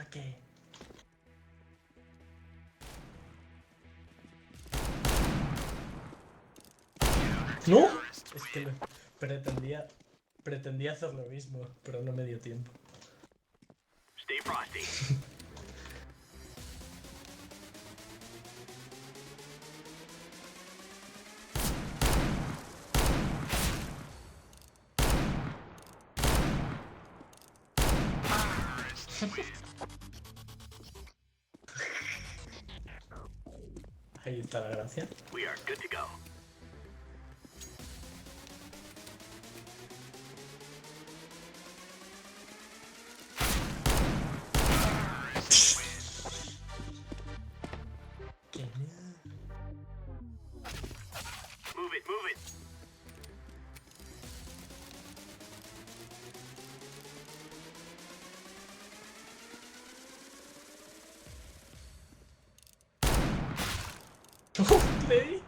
¿Ahora qué? ¡No! Es que pretendía hacer lo mismo, pero no me dio tiempo. Stay frosty. Ahí está la gracia. We are good to go. ¿Qué? Move it, move it. ¿Le di?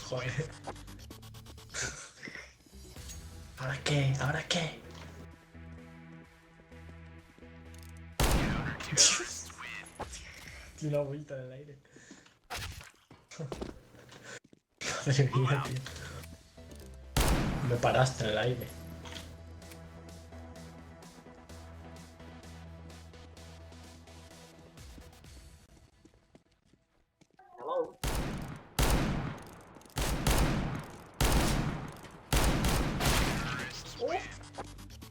Joder. ¿Ahora qué? ¿Ahora qué? Tiene una vuelta en el aire. Madre mía, tío. Me paraste en el aire. Hello.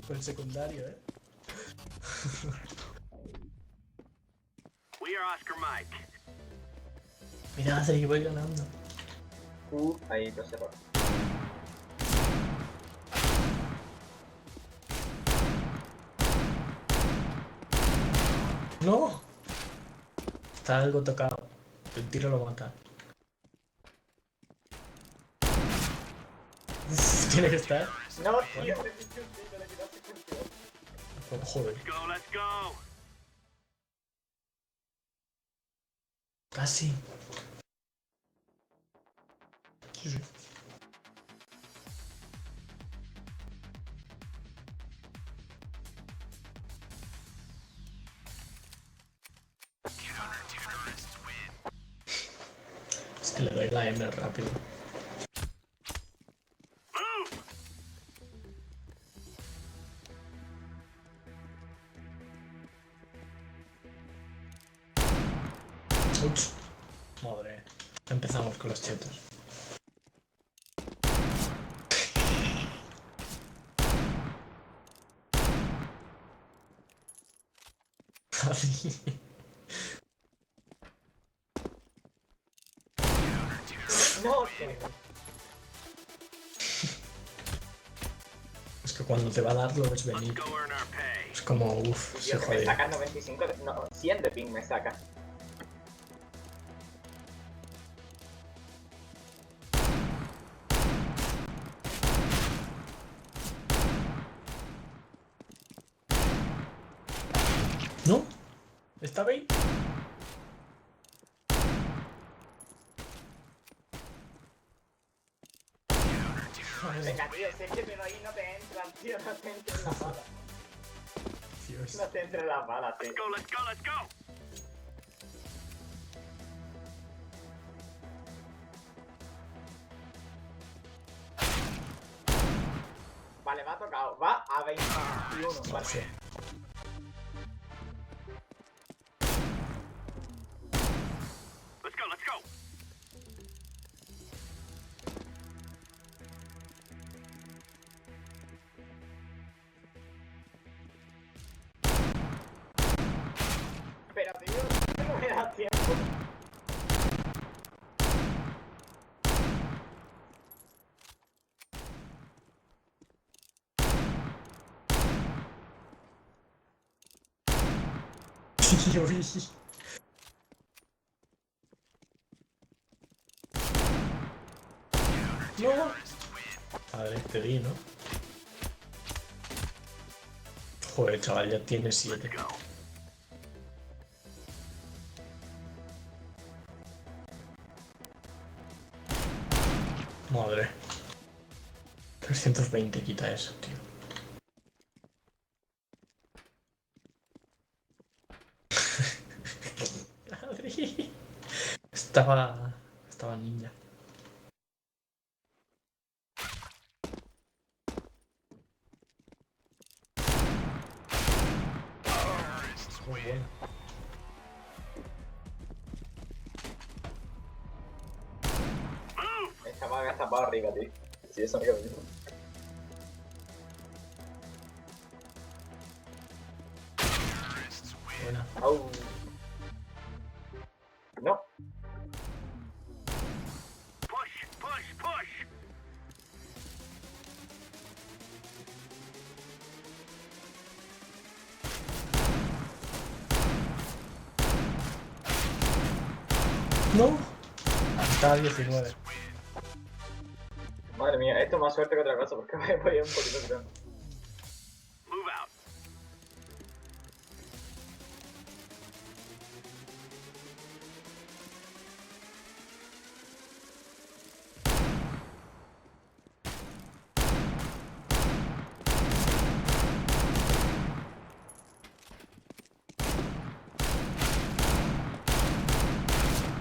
Fue el secundario, ¿eh? We are Oscar Mike. Mira, Adri, voy ganando. Ahí lo sé. ¡No! Está algo tocado. El tiro lo mata. Tiene que estar. No, tío, le puse un tiro, le quitaste un tiro. Oh, joder. Let's go, let's go. Casi. Sí, sí. Es que le doy la M rápido. Move. Uch. Madre. Empezamos con los chetos. No, tío. Es que cuando te va a dar lo ves Let's venir. go earn our pay. Es como, uff, se Tío, que me jodió. saca 95 de... No, 100 de ping me saca. ¿No? ¿Está bien? Venga, tío, si es que pero ahí no te entran, tío, no te entran las balas. Dios. No te entran las balas, tío. Let's go, let's go, let's go. Vale, me ha tocado. Va a 21. No Vale. sé. Let's go, let's go. Pero, tío, no me da tiempo. Tío, no. Madre, te di, ¿no? Joder, chaval, ya tiene 7. Let's go. Madre. 320 quita eso, tío. Adri. Estaba ninja. Muy bueno. Esta vaga está para arriba, tío. Sí, eso me quedó bien. Buena. Au. No. Push, push, push. No. Hasta 19. Madre mía, esto es más suerte que otra cosa porque me voy un poquito tirando. Move out.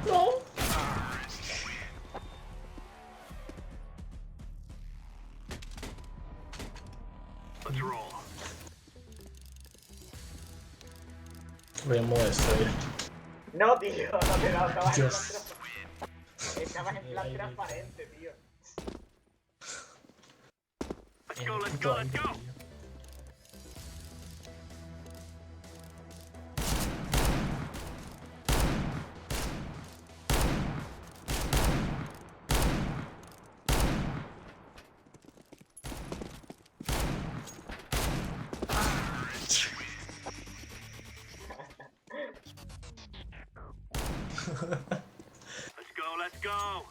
No. Let's roll. Voy a modo destruir. No, tío, no te he dado, Dios. estabas en plan transparente, tío. Let's En go, el let's puto go, let's aire, go. tío. Let's go, let's go.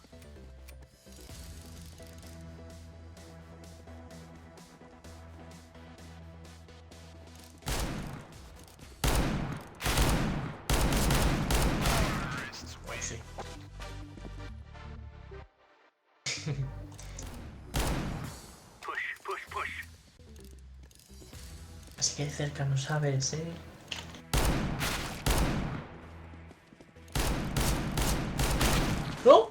Pues sí. Push, push, push. Así que de cerca no sabes, ¿eh? ¡No!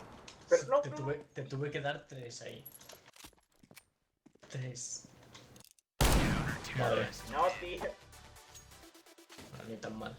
Pero no, Te tuve que dar 3 ahí. 3. Madre. no, tío. No, ni tan mal.